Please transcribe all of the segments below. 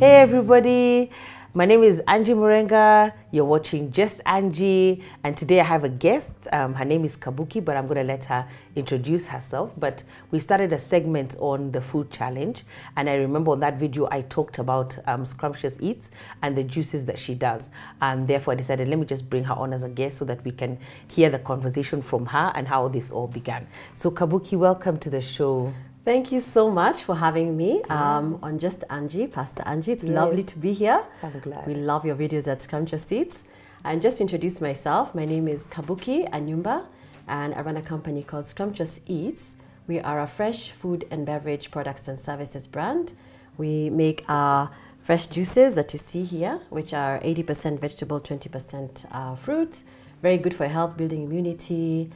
Hey everybody, my name is Angie Murenga. You're watching Just Angie, and today I have a guest. Her name is Kabuki, but I'm going to let her introduce herself. But we started a segment on the food challenge, and I remember on that video I talked about Scrumptious Eats and the juices that she does, and therefore I decided let me just bring her on as a guest so that we can hear the conversation from her and how this all began. So Kabuki, welcome to the show. Thank you so much for having me on Just Angie, Pastor Angie. It's lovely to be here. I'm glad. We love your videos at Scrumptious Eats. And just to introduce myself, my name is Kabuki Anyumba, and I run a company called Scrumptious Eats. We are a fresh food and beverage products and services brand. We make our fresh juices that you see here, which are 80% vegetable, 20% fruit. Very good for health, building immunity,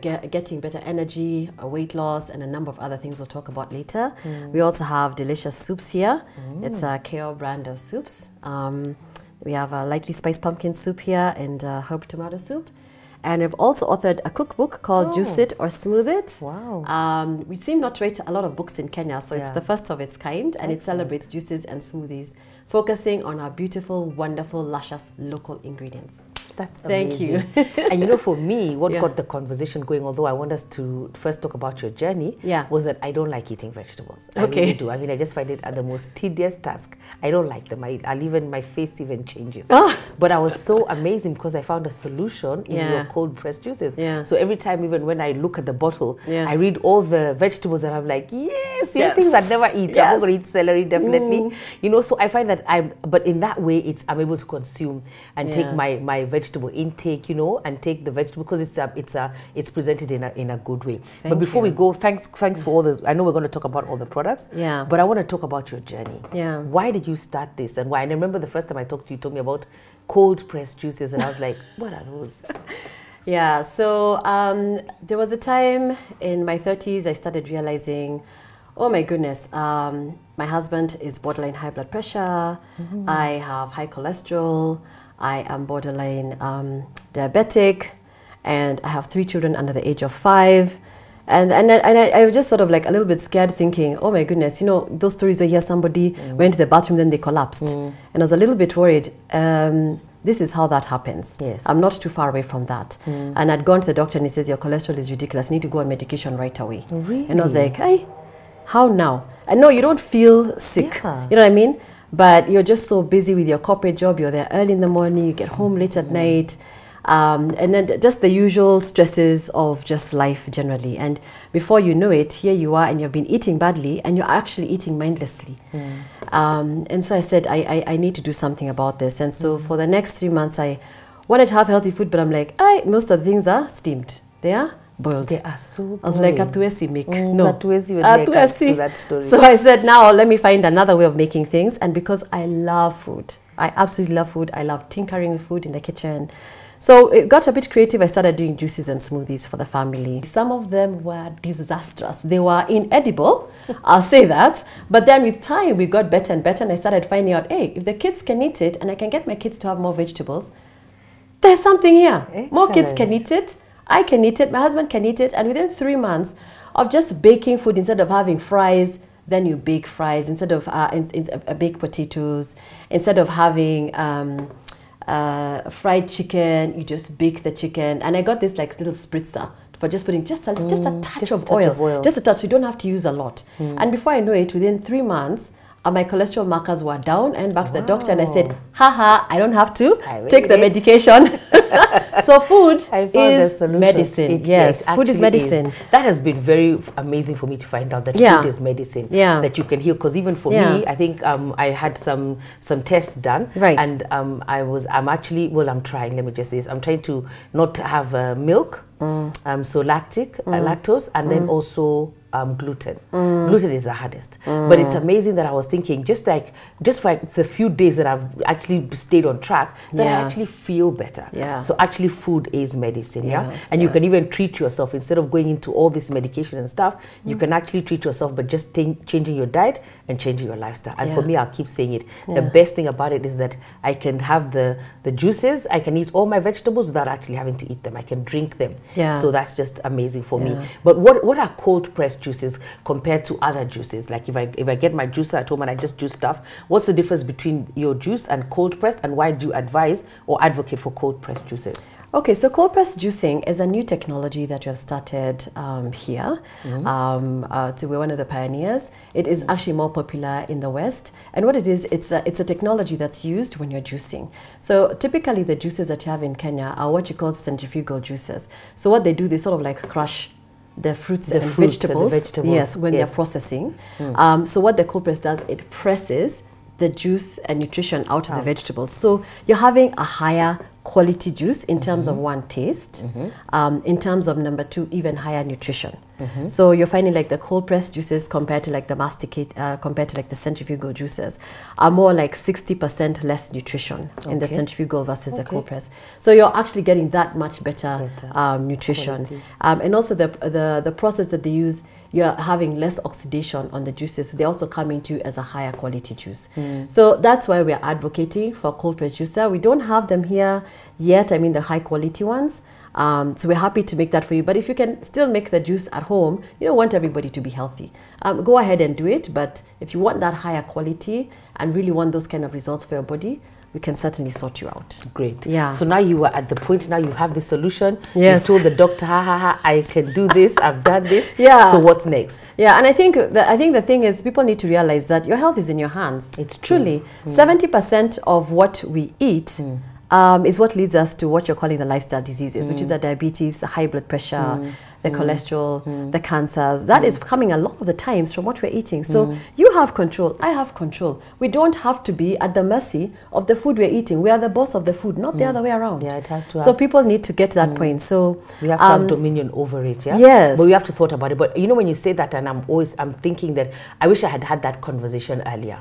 getting better energy, weight loss, and a number of other things we'll talk about later. We also have delicious soups here. It's a KO brand of soups. We have a lightly spiced pumpkin soup here and herb tomato soup. And we've also authored a cookbook called Juice It or Smooth It. Wow. We seem not to write a lot of books in Kenya, so it's the first of its kind, and it celebrates juices and smoothies, focusing on our beautiful, wonderful, luscious local ingredients. That's amazing. Thank you. And you know, for me, what got the conversation going, although I want us to first talk about your journey, was that I don't like eating vegetables. I really do. I mean, I just find it the most tedious task. I don't like them. My face even changes. But I was so amazing because I found a solution in your cold pressed juices. So every time, even when I look at the bottle, I read all the vegetables and I'm like, yes, things I'd never eat. I'm not going to eat celery, definitely. You know, so I find that but in that way, I'm able to consume and take my vegetable intake, you know, and take the vegetable because it's presented in a good way. But before we go, thanks for all this. I know we're going to talk about all the products, but I want to talk about your journey. Why did you start this and why? And I remember the first time I talked to you, told me about cold pressed juices, and I was like, what are those? So there was a time in my 30s I started realizing, oh my goodness, my husband is borderline high blood pressure, I have high cholesterol, I am borderline diabetic, and I have 3 children under the age of 5. And I was just sort of like a little bit scared, thinking, oh my goodness, you know, those stories where you hear somebody went to the bathroom, then they collapsed. And I was a little bit worried. This is how that happens. I'm not too far away from that. And I'd gone to the doctor and he says, your cholesterol is ridiculous. You need to go on medication right away. Really? And I was like, hey, how now? And no, you don't feel sick. You know what I mean? But you're just so busy with your corporate job. You're there early in the morning, you get home late at night. And then just the usual stresses of just life generally. And before you know it, here you are and you've been eating badly and you're actually eating mindlessly. And so I said, I need to do something about this. And so for the next 3 months, I wanted to have healthy food, but I'm like, most of the things are steamed. They are boiled. They are so boiled. I was like, atuesi make. No, atuesi would make us to that story. So I said, now let me find another way of making things. And because I love food, I absolutely love food. I love tinkering with food in the kitchen. So it got a bit creative. I started doing juices and smoothies for the family. Some of them were disastrous. They were inedible, I'll say that. But then with time, we got better and better. And I started finding out, hey, if the kids can eat it and I can get my kids to have more vegetables, there's something here. Excellent. More kids can eat it. I can eat it, my husband can eat it, and within 3 months of just baking food, instead of having fries, then you bake fries, instead of baked potatoes, instead of having fried chicken, you just bake the chicken. And I got this like little spritzer for just putting just a touch of oil, just a touch, you don't have to use a lot. And before I know it, within 3 months, my cholesterol markers were down, and back to the doctor, and I said, haha, I don't have to take the medication. So food is medicine. Yes, food is medicine. That has been very amazing for me to find out that food is medicine. That you can heal. Because even for me, I think I had some tests done, and I'm actually, well, I'm trying. Let me just say this. I'm trying to not have milk, so lactose, and then also gluten. Gluten is the hardest, but it's amazing that I was thinking just for the few days that I've actually stayed on track, that I actually feel better. So actually food is medicine. And you can even treat yourself instead of going into all this medication and stuff. You can actually treat yourself by just changing your diet and changing your lifestyle. And for me, I'll keep saying it, the best thing about it is that I can have the juices, I can eat all my vegetables without actually having to eat them. I can drink them. So that's just amazing for me. But what are cold pressed juices compared to other juices? Like if I get my juicer at home and I just juice stuff, what's the difference between your juice and cold pressed, and why do you advise or advocate for cold pressed juices? Okay, so cold pressed juicing is a new technology that we have started here. So we're one of the pioneers. It is actually more popular in the West. And what it is, it's a technology that's used when you're juicing. So typically the juices that you have in Kenya are what you call centrifugal juices. So what they do, they sort of like crush the fruits and vegetables. Yes, when they're processing. So what the cold press does, it presses the juice and nutrition out of the vegetables. So you're having a higher quality juice in terms of one, taste, in terms of number two, even higher nutrition. So you're finding like the cold pressed juices compared to like the compared to like the centrifugal juices are more like 60% less nutrition in the centrifugal versus the cold press. So you're actually getting that much better nutrition. And also the process that they use, you're having less oxidation on the juices, so they also come into as a higher quality juice. So that's why we're advocating for cold press juicer. We don't have them here yet, I mean the high quality ones. So we're happy to make that for you. But if you can still make the juice at home, you don't want everybody to be healthy. Go ahead and do it. But if you want that higher quality and really want those kind of results for your body, we can certainly sort you out. Great. Yeah. So now you are at the point, now you have the solution. Yes. You told the doctor, I can do this, I've done this. Yeah. So what's next? Yeah, and I think the thing is, people need to realize that your health is in your hands. It's truly 70% of what we eat is what leads us to what you're calling the lifestyle diseases, which is the diabetes, the high blood pressure, the cholesterol, the cancers. That is coming a lot of the times from what we're eating. So you have control, I have control. We don't have to be at the mercy of the food we're eating. We are the boss of the food, not the other way around. Yeah, it has to. So people need to get to that point. So we have to have dominion over it. Yeah. Yes. But we have to thought about it. But you know, when you say that, and I'm thinking that I wish I had had that conversation earlier.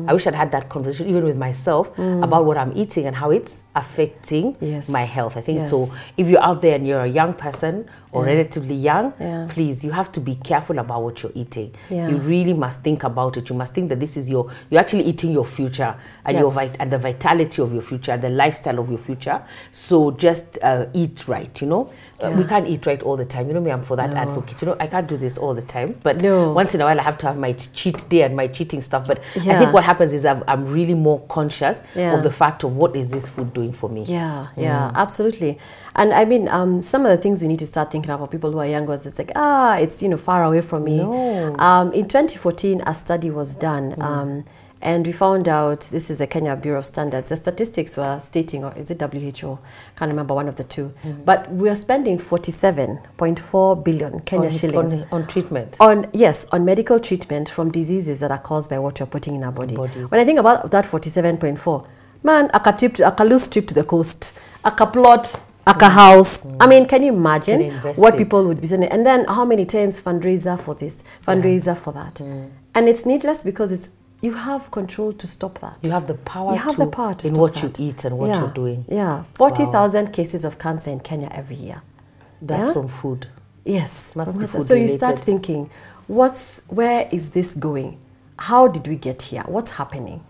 I wish I'd had that conversation even with myself about what I'm eating and how it's affecting my health. I think so. If you're out there and you're a young person or relatively young, please, you have to be careful about what you're eating. You really must think about it. You must think that this is you're actually eating your future and and the vitality of your future, the lifestyle of your future. So just eat right, you know. We can't eat right all the time. You know me, I'm for that advocate. You know, I can't do this all the time. But once in a while, I have to have my cheat day and my cheating stuff. But I think what happens is I'm really more conscious of the fact of what is this food doing for me. Yeah, absolutely. And I mean, some of the things we need to start thinking about people who are younger is it's like, it's, you know, far away from me. No. In 2014, a study was done. And we found out, this is the Kenya Bureau of Standards, the statistics were stating, or is it WHO? Can't remember, one of the two. But we are spending 47.4 billion Kenya shillings. On treatment? On medical treatment from diseases that are caused by what we're putting in our bodies. When I think about that 47.4, man, a loose trip to the coast, a plot, a house. I mean, can you imagine what people would be saying? And then how many times fundraiser for this, fundraiser for that. And it's needless because you have control to stop that. You have the power to stop in what you eat and what you're doing. 40,000 cases of cancer in Kenya every year. That's from food. Yes. Must be food so related. You start thinking, where is this going? How did we get here? What's happening?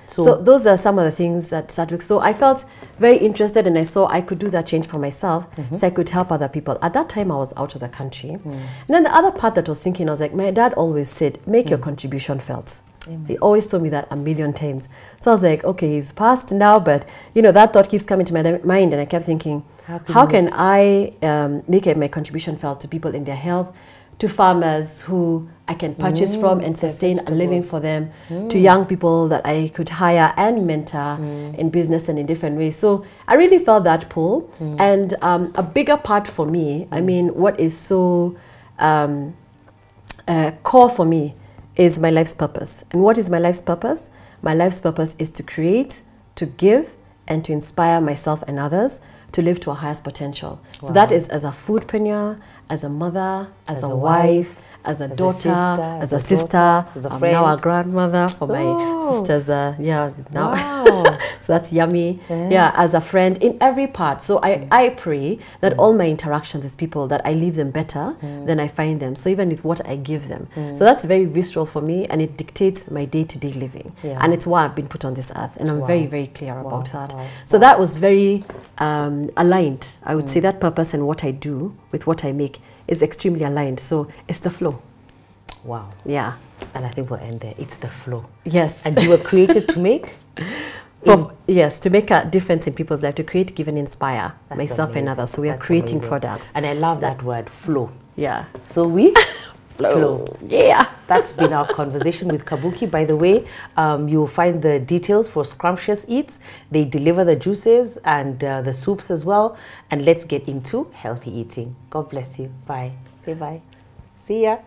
So those are some of the things that started. So I felt very interested, and I saw I could do that change for myself, so I could help other people. At that time, I was out of the country. And then the other part that I was thinking, I was like, my dad always said, make your contribution felt. He always told me that a million times. So I was like, okay, he's passed now, but you know, that thought keeps coming to my mind, and I kept thinking, how can I make my contribution felt to people in their health, to farmers who I can purchase from and sustain a living for them, to young people that I could hire and mentor in business and in different ways. So I really felt that pull. And a bigger part for me, I mean, what is so core for me is my life's purpose. And what is my life's purpose? My life's purpose is to create, to give, and to inspire myself and others to live to our highest potential. So that is as a foodpreneur, as a mother, as a wife, as a daughter, as a sister, as a friend, now a grandmother for my sisters. Now Wow. So that's yummy. Yeah, as a friend in every part. So I pray that all my interactions with people, that I leave them better than I find them. So even with what I give them. So that's very visceral for me, and it dictates my day-to-day living. And it's why I've been put on this earth, and I'm very, very clear about that. So that was very aligned. I would say that purpose and what I do with what I make is extremely aligned. So it's the flow. Wow. Yeah. And I think we'll end there. It's the flow. Yes. And you were created to make? Yes, to make a difference in people's life, to create, give and inspire myself and others. So we are creating products. And I love that word, flow. Yeah. So we flow. Yeah. That's been our conversation with Kabuki. By the way, you'll find the details for Scrumptious Eats. They deliver the juices and the soups as well. And let's get into healthy eating. God bless you. Bye. Say bye. See ya.